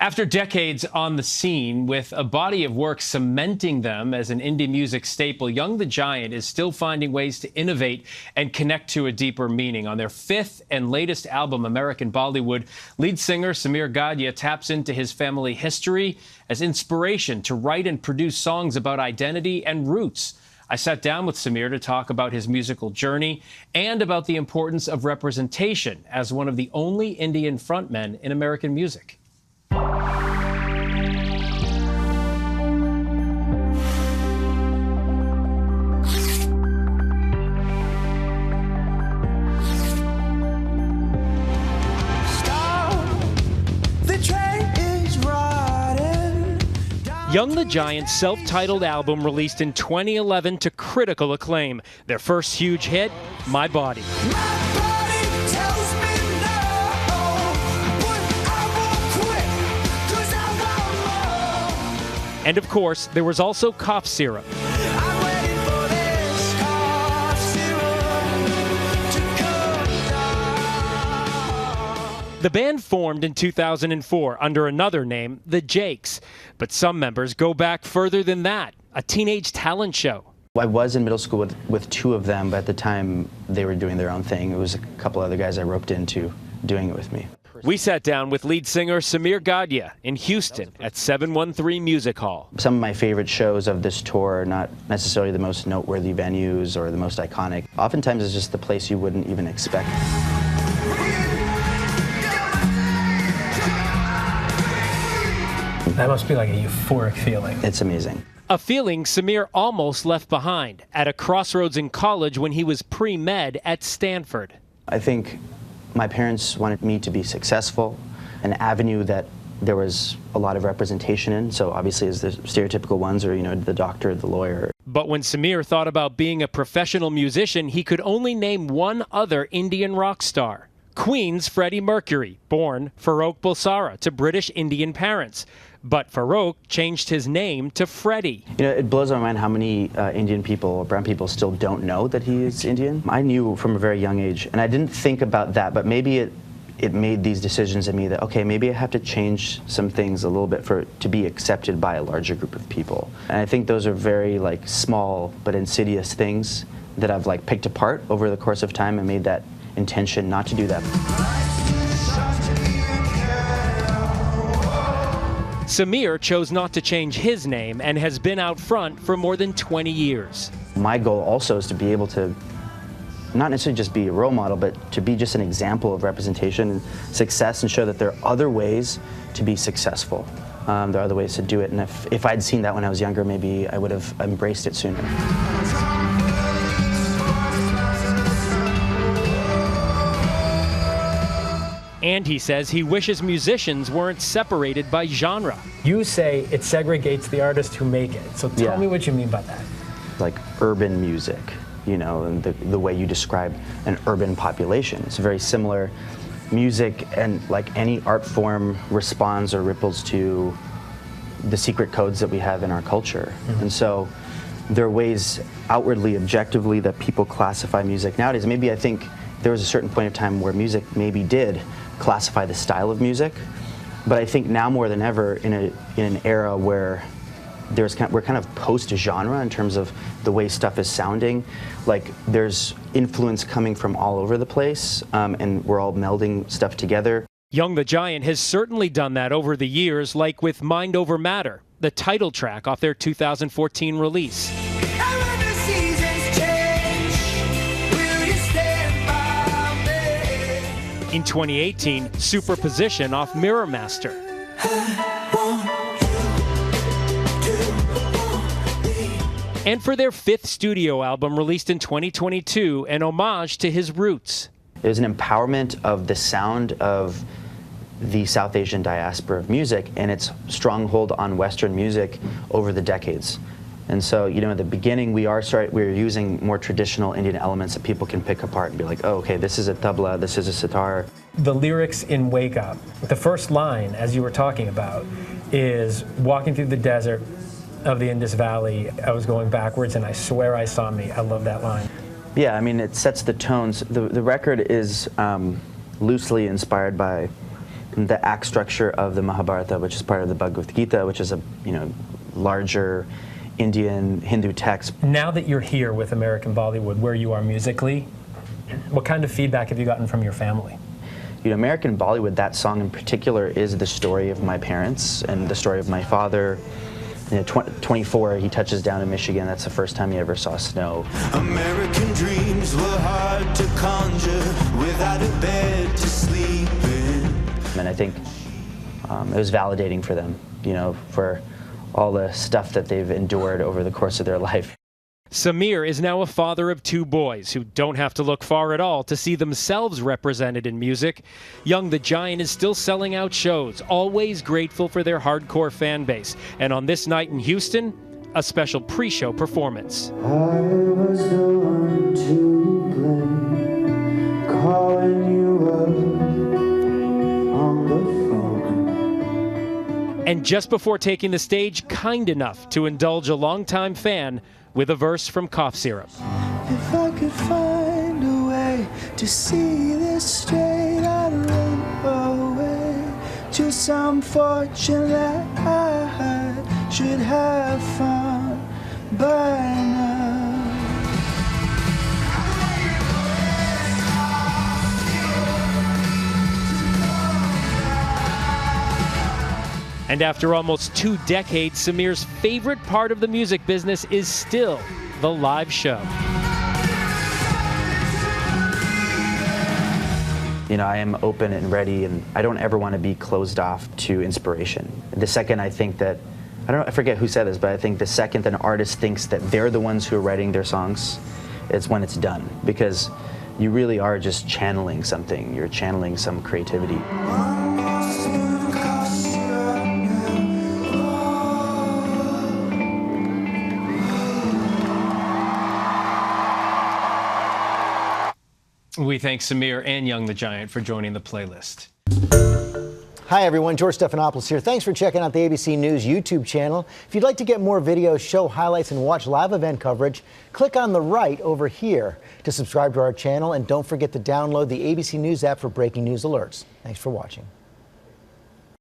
After decades on the scene, with a body of work cementing them as an indie music staple, Young the Giant is still finding ways to innovate and connect to a deeper meaning. On their fifth and latest album, American Bollywood, lead singer Sameer Gadhia taps into his family history as inspiration to write and produce songs about identity and roots. I sat down with Sameer to talk about his musical journey and about the importance of representation as one of the only Indian frontmen in American music. Young the Giant's self-titled album released in 2011 to critical acclaim. Their first huge hit, My Body. And of course, there was also Cough Syrup. The band formed in 2004 under another name, the Jakes, but some members go back further than that, a teenage talent show. I was in middle school with two of them, but at the time they were doing their own thing. It was a couple other guys I roped into doing it with me. We sat down with lead singer Sameer Gadhia in Houston at 713 Music Hall. Some of my favorite shows of this tour are not necessarily the most noteworthy venues or the most iconic. Oftentimes it's just the place you wouldn't even expect. That must be like a euphoric feeling. It's amazing. A feeling Sameer almost left behind at a crossroads in college when he was pre-med at Stanford. I think my parents wanted me to be successful, an avenue that there was a lot of representation in. So obviously as the stereotypical ones are, the doctor, the lawyer. But when Sameer thought about being a professional musician, he could only name one other Indian rock star. Queen's Freddie Mercury, born Farrokh Bulsara to British Indian parents. But Farrokh changed his name to Freddie. It blows my mind how many Indian people, brown people, still don't know that he is Indian. I knew from a very young age, and I didn't think about that, but maybe it made these decisions in me that, okay, maybe I have to change some things a little bit to be accepted by a larger group of people. And I think those are very small but insidious things that I've picked apart over the course of time and made that intention not to do that. Sameer chose not to change his name and has been out front for more than 20 years. My goal also is to be able to not necessarily just be a role model, but to be just an example of representation and success and show that there are other ways to be successful. There are other ways to do it, and if I'd seen that when I was younger, maybe I would have embraced it sooner. And he says he wishes musicians weren't separated by genre. You say it segregates the artists who make it. So tell me what you mean by that. Like urban music, and the way you describe an urban population. It's very similar. Music and like any art form responds or ripples to the secret codes that we have in our culture. Mm-hmm. And so there are ways outwardly, objectively, that people classify music nowadays. Maybe I think there was a certain point of time where music maybe did classify the style of music, but I think now more than ever in an era where we're kind of post-genre in terms of the way stuff is sounding, there's influence coming from all over the place, and we're all melding stuff together. Young the Giant has certainly done that over the years, like with Mind Over Matter, the title track off their 2014 release. In 2018, Superposition off Mirror Master. And for their fifth studio album released in 2022, an homage to his roots. It was an empowerment of the sound of the South Asian diaspora of music and its stronghold on Western music over the decades. And so, at the beginning, we were using more traditional Indian elements that people can pick apart and be like, oh, okay, this is a tabla, this is a sitar. The lyrics in Wake Up, the first line, as you were talking about, is walking through the desert of the Indus Valley. I was going backwards and I swear I saw me. I love that line. Yeah, it sets the tones. The record is loosely inspired by the act structure of the Mahabharata, which is part of the Bhagavad Gita, which is a larger Indian Hindu text. Now that you're here with American Bollywood, where you are musically, what kind of feedback have you gotten from your family? American Bollywood, that song in particular, is the story of my parents and the story of my father. 24, he touches down in Michigan. That's the first time he ever saw snow. American dreams were hard to conjure without a bed to sleep in. And I think it was validating for them, for all the stuff that they've endured over the course of their life. Sameer is now a father of 2 boys who don't have to look far at all to see themselves represented in music. Young the Giant is still selling out shows, always grateful for their hardcore fan base. And on this night in Houston, a special pre-show performance. I was the one to blame, calling you up on the phone. And just before taking the stage, kind enough to indulge a longtime fan with a verse from Cough Syrup. If I could find a way to see this straight, I'd run away to some fortune that I should have found by now. And after almost 2 decades, Sameer's favorite part of the music business is still the live show. I am open and ready, and I don't ever want to be closed off to inspiration. The second I think that, I forget who said this, but I think the second an artist thinks that they're the ones who are writing their songs, it's when it's done. Because you really are just channeling something. You're channeling some creativity. We thank Sameer and Young the Giant for joining the playlist. Hi, everyone. George Stephanopoulos here. Thanks for checking out the ABC News YouTube channel. If you'd like to get more videos, show highlights, and watch live event coverage, click on the right over here to subscribe to our channel. And don't forget to download the ABC News app for breaking news alerts. Thanks for watching.